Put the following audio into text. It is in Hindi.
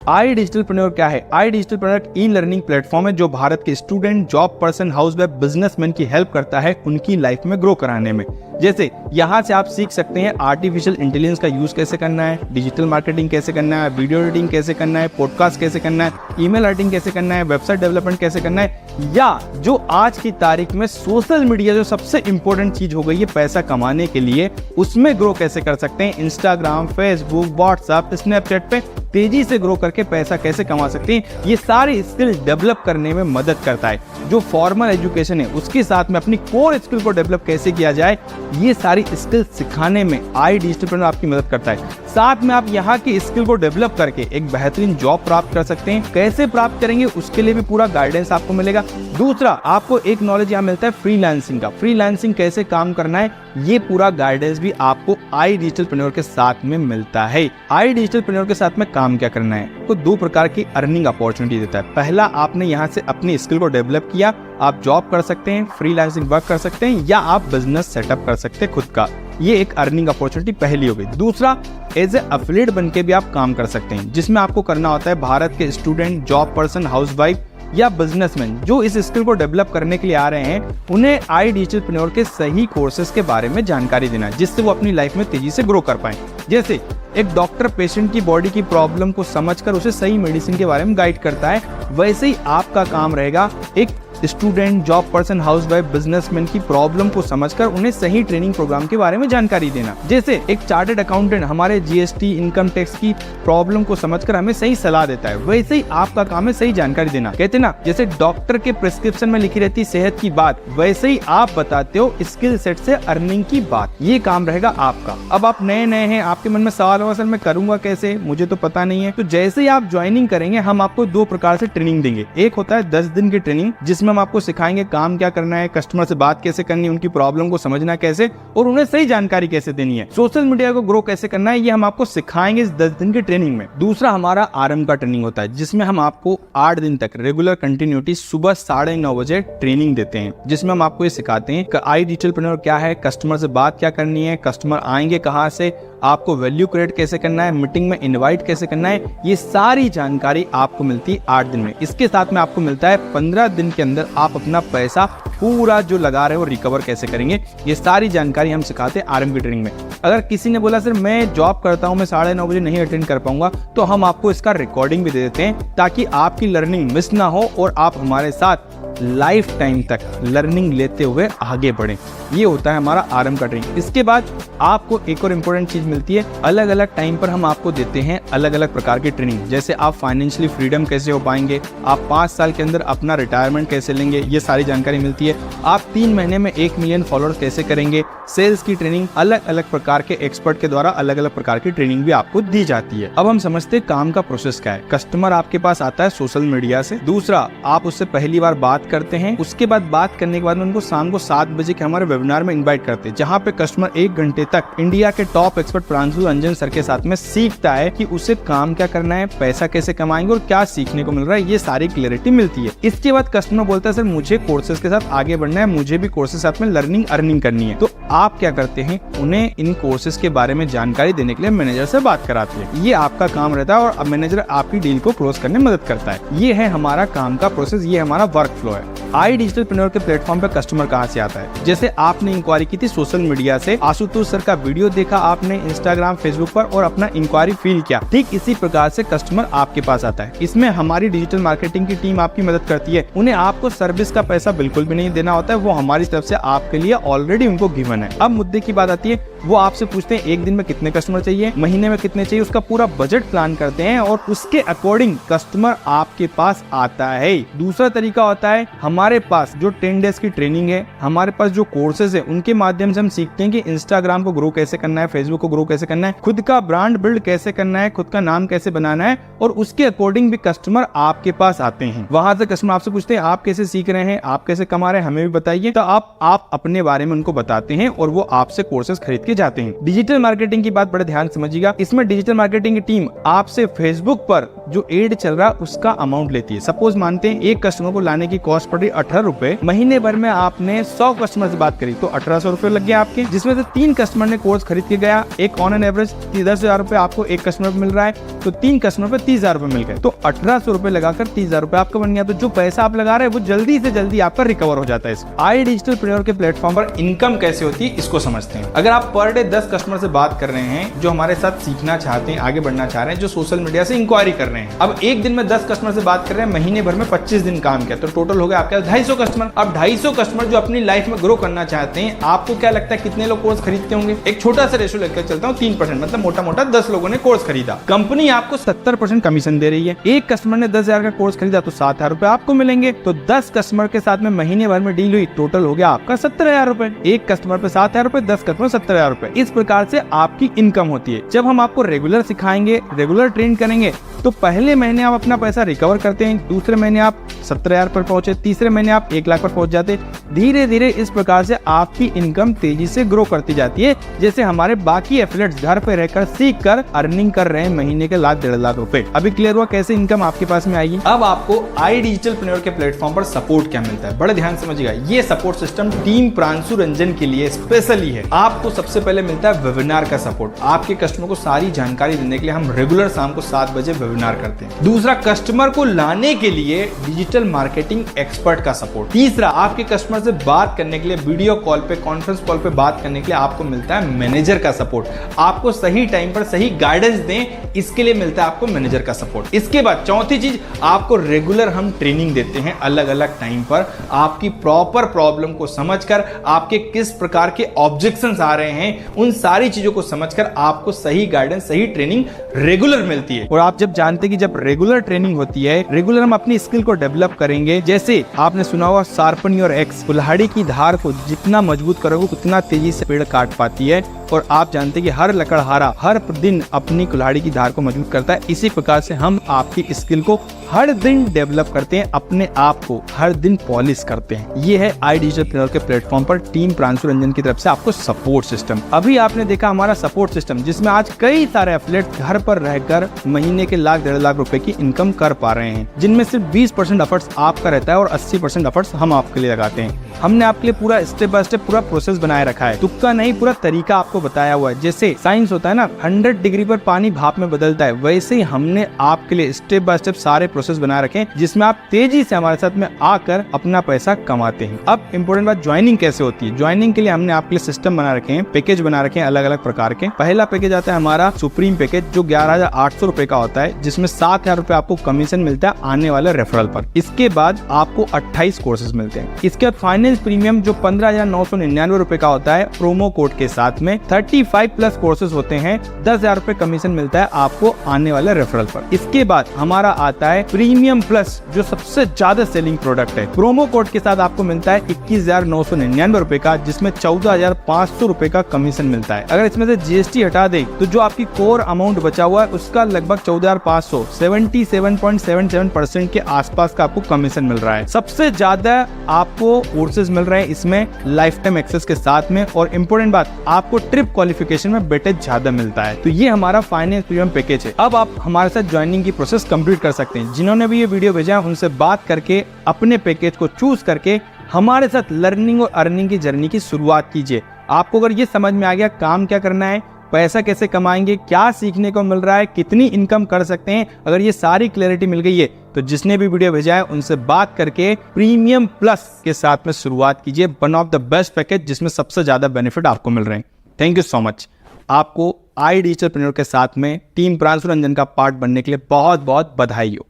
आई डिजिटलप्रेन्योर क्या है? आई डिजिटलप्रेन्योर एक ई लर्निंग प्लेटफॉर्म है जो भारत के student, job person, housewife, businessman की हेल्प करता है उनकी लाइफ में ग्रो कराने में। जैसे यहाँ से आप सीख सकते हैं आर्टिफिशियल इंटेलिजेंस का यूज कैसे करना है, डिजिटल मार्केटिंग कैसे करना है, वीडियो एडिटिंग कैसे करना है, पॉडकास्ट कैसे करना है, ईमेल राइटिंग कैसे करना है, वेबसाइट डेवलपमेंट कैसे करना है, या जो आज की तारीख में सोशल मीडिया जो सबसे इंपॉर्टेंट चीज हो गई है पैसा कमाने के लिए, उसमें ग्रो कैसे कर सकते हैं, इंस्टाग्राम, फेसबुक, व्हाट्सएप, स्नैपचैट पे तेजी से ग्रो करके पैसा कैसे कमा सकते हैं, ये सारी स्किल डेवलप करने में मदद करता है। जो फॉर्मल एजुकेशन है उसके साथ में अपनी कोर स्किल को डेवलप कैसे किया जाए, ये सारी स्किल सिखाने में आई डिजिटलप्रेन्योर आपकी मदद करता है। साथ में आप यहाँ की स्किल को डेवलप करके एक बेहतरीन जॉब प्राप्त कर सकते हैं। कैसे प्राप्त करेंगे उसके लिए भी पूरा गाइडेंस आपको मिलेगा। दूसरा, आपको एक नॉलेज यहाँ मिलता है फ्रीलांसिंग का। फ्रीलांसिंग कैसे काम करना है, ये पूरा गाइडेंस भी आपको आई डिजिटलप्रेन्योर के साथ में मिलता है। आई डिजिटलप्रेन्योर के साथ में काम क्या करना है, तो दो प्रकार की अर्निंग अपॉर्चुनिटी देता है। पहला, आपने यहाँ से अपनी स्किल को डेवलप किया, आप जॉब कर सकते हैं, फ्रीलांसिंग वर्क कर सकते हैं, या आप बिजनेस सेटअप कर सकते हैं खुद का। ये एक अर्निंग अपॉर्चुनिटी पहली हो गई। दूसरा, एज ए एफिलिएट बन के भी आप काम कर सकते हैं, जिसमें आपको करना होता है भारत के स्टूडेंट, जॉब पर्सन, हाउसवाइफ या बिजनेसमैन जो इस स्किल को डेवलप करने के लिए आ रहे हैं, उन्हें आई डिजिटलप्रेन्योर के सही कोर्सेज के बारे में जानकारी देना, जिससे वो अपनी लाइफ में तेजी से ग्रो कर पाए। जैसे एक डॉक्टर पेशेंट की बॉडी की प्रॉब्लम को समझकर उसे सही मेडिसिन के बारे में गाइड करता है, वैसे ही आपका काम रहेगा एक student, job person, housewife, businessman की प्रॉब्लम को समझकर उन्हें सही ट्रेनिंग प्रोग्राम के बारे में जानकारी देना। जैसे एक चार्टर्ड अकाउंटेंट हमारे जीएसटी, इनकम टैक्स की प्रॉब्लम को समझकर हमें सही सलाह देता है, वैसे ही आपका काम है सही जानकारी देना। कहते ना, जैसे डॉक्टर के प्रिस्क्रिप्शन में लिखी रहती सेहत की बात, वैसे ही आप बताते हो स्किल सेट से अर्निंग की बात। ये काम रहेगा आपका। अब आप नए नए हैं, आपके मन में सवाल हो, असल में करूंगा कैसे, मुझे तो पता नहीं है। तो जैसे ही आप ज्वाइनिंग करेंगे, हम आपको दो प्रकार से ट्रेनिंग देंगे। एक होता है 10 दिन की ट्रेनिंग, जिसमें हम आपको सिखाएंगे काम क्या करना है, कस्टमर से बात कैसे करनी है, उनकी प्रॉब्लम को समझना कैसे और उन्हें सही जानकारी कैसे देनी है, सोशल मीडिया को ग्रो कैसे करना है, ये हम आपको सिखाएंगे इस 10 दिन की ट्रेनिंग में। दूसरा हमारा आरंभ का ट्रेनिंग होता है, जिसमें हम आपको 8 दिन तक रेगुलर कंटिन्यूटी सुबह 9:30 बजे ट्रेनिंग देते हैं, जिसमें हम आपको ये सिखाते हैं कि आई डिजिटलप्रेन्योर क्या है, कस्टमर से बात क्या करनी है, कस्टमर आएंगे कहाँ से, आपको वैल्यू क्रिएट कैसे करना है, मीटिंग में इनवाइट कैसे करना है, ये सारी जानकारी आपको मिलती है 8 दिन में। इसके साथ में आपको मिलता है 15 दिन के अंदर आप अपना पैसा पूरा जो लगा रहे हो रिकवर कैसे करेंगे, ये सारी जानकारी हम सिखाते हैं आरंभ की ट्रेनिंग में। अगर किसी ने बोला सर मैं जॉब करता हूं, मैं 9:30 बजे नहीं अटेंड कर पाऊंगा, तो हम आपको इसका रिकॉर्डिंग भी दे देते हैं, ताकि आपकी लर्निंग मिस ना हो और आप हमारे साथ लाइफ टाइम तक लर्निंग लेते हुए आगे बढ़ें। ये होता है हमारा आरंभ का ट्रेनिंग। इसके बाद आपको एक और इम्पोर्टेंट चीज मिलती है, अलग अलग टाइम पर हम आपको देते हैं अलग अलग प्रकार की ट्रेनिंग। जैसे आप फाइनेंशियली फ्रीडम कैसे हो पाएंगे, आप 5 साल के अंदर अपना रिटायरमेंट कैसे लेंगे, ये सारी जानकारी मिलती है। आप 3 महीने में 1 मिलियन फॉलोअर्स कैसे करेंगे, सेल्स की ट्रेनिंग, अलग अलग प्रकार के एक्सपर्ट के द्वारा अलग अलग प्रकार की ट्रेनिंग भी आपको दी जाती है। अब हम समझते हैं काम का प्रोसेस क्या है। कस्टमर आपके पास आता है सोशल मीडिया से। दूसरा, आप उससे पहली बार बात करते हैं, उसके बाद बात करने के बाद उनको शाम को 7 बजे के हमारे वेबिनार में इनवाइट करते हैं, जहां पे कस्टमर 1 घंटे तक इंडिया के top expert Pranshu Ranjan sir के साथ में सीखता है कि उसे काम क्या करना है, पैसा कैसे कमाएंगे और क्या सीखने को मिल रहा है, ये सारी क्लैरिटी मिलती है। इसके बाद कस्टमर बोलता है सर मुझे कोर्सेज के साथ आगे बढ़ना है, मुझे भी कोर्सेज साथ में लर्निंग अर्निंग करनी है। तो आप क्या करते हैं, उन्हें इन कोर्सेज के बारे में जानकारी देने के लिए मैनेजर से बात कराते हैं। ये आपका काम रहता है और मैनेजर आपकी डील को क्लोज करने में मदद करता है। ये है हमारा काम का प्रोसेस, ये हमारा वर्क फ्लो है। आई डिजिटलप्रेन्योर के प्लेटफॉर्म पे कस्टमर कहाँ से आता है? जैसे आपने इंक्वायरी की थी सोशल मीडिया से, आशुतोष सर का वीडियो देखा आपने इंस्टाग्राम, फेसबुक पर और अपना इंक्वायरी फील किया, ठीक इसी प्रकार से कस्टमर आपके पास आता है। इसमें हमारी डिजिटल मार्केटिंग की टीम आपकी मदद करती है। उन्हें आपको सर्विस का पैसा बिल्कुल भी नहीं देना होता है, वो हमारी तरफ से आपके लिए ऑलरेडी उनको गिवन है। अब मुद्दे की बात आती है, वो आपसे पूछते हैं एक दिन में कितने कस्टमर चाहिए, महीने में कितने चाहिए, उसका पूरा बजट प्लान करते हैं और उसके अकॉर्डिंग कस्टमर आपके पास आता है। दूसरा तरीका होता है, हमारे पास जो 10 डेज की ट्रेनिंग है, हमारे पास जो कोर्सेज है, उनके माध्यम से हम सीखते हैं कि इंस्टाग्राम को ग्रो कैसे करना है, फेसबुक को ग्रो कैसे करना है, खुद का ब्रांड बिल्ड कैसे करना है, खुद का नाम कैसे बनाना है, और उसके अकॉर्डिंग भी कस्टमर आपके पास आते हैं। वहां से कस्टमर आपसे पूछते हैं आप कैसे सीख रहे हैं, आप कैसे कमा रहे हैं, हमें भी बताइए। तो आप अपने बारे में उनको बताते हैं और वो आपसे कोर्सेज खरीद के जाते हैं। डिजिटल मार्केटिंग की बात बड़े ध्यान समझिएगा। इसमें डिजिटल मार्केटिंग की टीम आपसे फेसबुक पर जो एड चल रहा है उसका अमाउंट लेती है। सपोज मानते हैं एक कस्टमर को लाने की कॉस्ट पड़ रही सॉरी 18 रुपए। महीने भर में आपने 100 कस्टमर से बात करी तो 1800 रुपए लग गए आपके, जिसमें से 3 कस्टमर ने कोर्स खरीद के गया। एक ऑन एन एवरेज 10,000 रुपए आपको एक कस्टमर पे मिल रहा है, तो 3 कस्टमर पे 30,000 रुपए मिल गए, तो 1800 रुपए लगाकर 30,000 रुपए आपका बन गया। तो जो पैसा आप लगा रहे हैं वो जल्दी से जल्दी आपका रिकवर हो जाता है। iDigitalpreneur के प्लेटफॉर्म पर इनकम कैसे होती है इसको समझते हैं। अगर आप पर डे 10 कस्टमर से बात कर रहे हैं जो हमारे साथ सीखना चाहते हैं, आगे बढ़ना चाह रहे हैं, जो सोशल मीडिया से इंक्वायरी कर रहे हैं, अब एक दिन में 10 कस्टमर से बात कर रहे हैं, महीने भर में 25 दिन काम किया, तो टोटल हो गया आपके 250 कस्टमर। अब 250 कस्टमर जो अपनी लाइफ में ग्रो करना चाहते हैं, आपको क्या लगता है कितने लोग कोर्स खरीदते होंगे? एक छोटा सा रेशो लेकर चलता हूँ, 3%, मतलब मोटा मोटा 10 लोगों ने कोर्स खरीदा, कंपनी आपको 70% कमीशन दे रही है। एक कस्टमर ने 10,000 का कोर्स खरीदा तो 7,000 रुपए आपको मिलेंगे। तो 10 कस्टमर के साथ में महीने भर में डील हुई, टोटल हो गया आपका 17,000 रुपए। एक कस्टमर पे 7,000 रुपए, 10 कस्टमर 17,000 रुपए। इस प्रकार से आपकी इनकम होती है। जब हम आपको रेगुलर सिखाएंगे, रेगुलर ट्रेन करेंगे, तो पहले महीने आप अपना पैसा रिकवर करते हैं, दूसरे महीने आप 17,000 पर पहुंचे, तीसरे महीने आप 1 लाख पर पहुंच जाते। धीरे धीरे इस प्रकार से आपकी इनकम तेजी से ग्रो करती जाती है। जैसे हमारे बाकी एफिलिएट्स घर पे रहकर सीख कर अर्निंग कर रहे हैं महीने के 1.5 लाख रुपए। अभी क्लियर हुआ कैसे इनकम आपके पास में आएगी। अब आपको iDigitalpreneur के प्लेटफॉर्म पर सपोर्ट क्या मिलता है, बड़े ध्यान समझिएगा। ये support system team Pranshu Ranjan के लिए स्पेशली है। आपको सबसे पहले मिलता है वेबिनार का सपोर्ट। आपके कस्टमर को सारी जानकारी देने के लिए हम रेगुलर शाम को 7 बजे वेबिनार करते हैं। दूसरा, कस्टमर को लाने के लिए डिजिटल मार्केटिंग एक्सपर्ट का सपोर्ट। तीसरा, आपके कस्टमर से बात करने के लिए वीडियो कॉल पे, कॉन्फ्रेंस कॉल पे बात करने के लिए आपको मिलता है मैनेजर का सपोर्ट। आपको सही टाइम पर सही गाइडेंस दें, इसके लिए मिलता है आपको मैनेजर का सपोर्ट। इसके बाद चौथी चीज, आपको रेगुलर हम ट्रेनिंग देते हैं अलग अलग टाइम पर। आपकी प्रॉपर प्रॉब्लम को समझकर, आपके किस प्रकार के ऑब्जेक्शंस आ रहे हैं, उन सारी चीजों को समझकर आपको सही गाइडेंस, सही ट्रेनिंग रेगुलर मिलती है। और आप जब जानते कि जब रेगुलर ट्रेनिंग होती है, रेगुलर हम अपनी स्किल को डेवलप करेंगे। जैसे आपने सुना होगा शार्पन योर एक्स, कुल्हाड़ी की धार को जितना मजबूत करोगे उतना तेजी से पेड़ काट पाती है। और आप जानते हैं कि हर लकड़हारा हर दिन अपनी कुल्हाड़ी की धार को मजबूत करता है। इसी प्रकार से हम आपकी स्किल को हर दिन डेवलप करते हैं, अपने आप को हर दिन पॉलिश करते हैं। ये है iDigitalpreneur के प्लेटफॉर्म पर टीम प्रांशु रंजन की तरफ से आपको सपोर्ट सिस्टम। अभी आपने देखा हमारा सपोर्ट सिस्टम, जिसमें आज कई सारे एफिलिएट्स घर पर रहकर महीने के 1.5 लाख रुपए की इनकम कर पा रहे हैं, जिनमें सिर्फ 20% एफर्ट्स आपका रहता है और 80% एफर्ट्स हम आपके लिए लगाते हैं। हमने आपके लिए पूरा स्टेप बाय स्टेप पूरा प्रोसेस बनाए रखा है, तुक्का नहीं, पूरा तरीका आपको बताया हुआ है। जैसे साइंस होता है ना, 100 डिग्री पर पानी भाप में बदलता है, वैसे ही हमने आपके लिए स्टेप बाय स्टेप सारे प्रोसेस बना रखे हैं, जिसमें आप तेजी से हमारे साथ में आकर अपना पैसा कमाते हैं। अब इंपॉर्टेंट बात, ज्वाइनिंग कैसे होती है। ज्वाइनिंग के लिए हमने आपके लिए सिस्टम बना रखे हैं, पैकेज बना रखे हैं अलग अलग प्रकार के। पहला पैकेज आता है हमारा सुप्रीम पैकेज, जो 11,800 रुपए का होता है, जिसमें 7,000 रुपए आपको कमीशन मिलता है आने वाले रेफरल पर। इसके बाद आपको 28 कोर्सेज मिलते हैं। इसके बाद फाइनेंस प्रीमियम जो 15,999 रुपए का होता है, प्रोमो कोड के साथ में 35 प्लस कोर्सेज होते हैं, 10,000 रुपए कमीशन मिलता है आपको आने वाले रेफरल पर। इसके बाद हमारा आता है प्रीमियम प्लस, जो सबसे ज्यादा सेलिंग प्रोडक्ट है। प्रोमो कोड के साथ आपको मिलता है 21,999 रुपए का, जिसमें 14,500 रुपए का कमीशन मिलता है। अगर इसमें से जीएसटी हटा दे तो जो आपकी कोर अमाउंट बचा हुआ है उसका लगभग 14,500, 77.77% के आसपास का आपको कमीशन मिल रहा है। सबसे ज्यादा आपको कोर्सेज मिल रहे हैं इसमें लाइफ टाइम एक्सेस के साथ में। और इम्पोर्टेंट बात, आपको ट्रिप क्वालिफिकेशन में वेटेज ज्यादा मिलता है। तो ये हमारा फाइनेंस प्रीमियम पैकेज है। अब आप हमारे साथ ज्वाइनिंग की प्रोसेस कंप्लीट कर सकते हैं। जिन्होंने भी ये वीडियो भेजा उनसे बात करके अपने पैकेज को चूज करके हमारे साथ लर्निंग और अर्निंग की जर्नी की शुरुआत कीजिए। आपको अगर ये समझ में आ गया काम क्या करना है, पैसा कैसे कमाएंगे, क्या सीखने को मिल रहा है, कितनी इनकम कर सकते हैं, अगर ये सारी क्लैरिटी मिल गई है तो जिसने भी वीडियो भेजा है उनसे बात करके प्रीमियम प्लस के साथ में शुरुआत कीजिए। One of the best package जिसमें सबसे ज्यादा बेनिफिट आपको मिल रहे हैं। Thank you so much. आपको iDigitalpreneur के साथ में टीम प्रांशु रंजन का पार्ट बनने के लिए बहुत बहुत बधाई हो।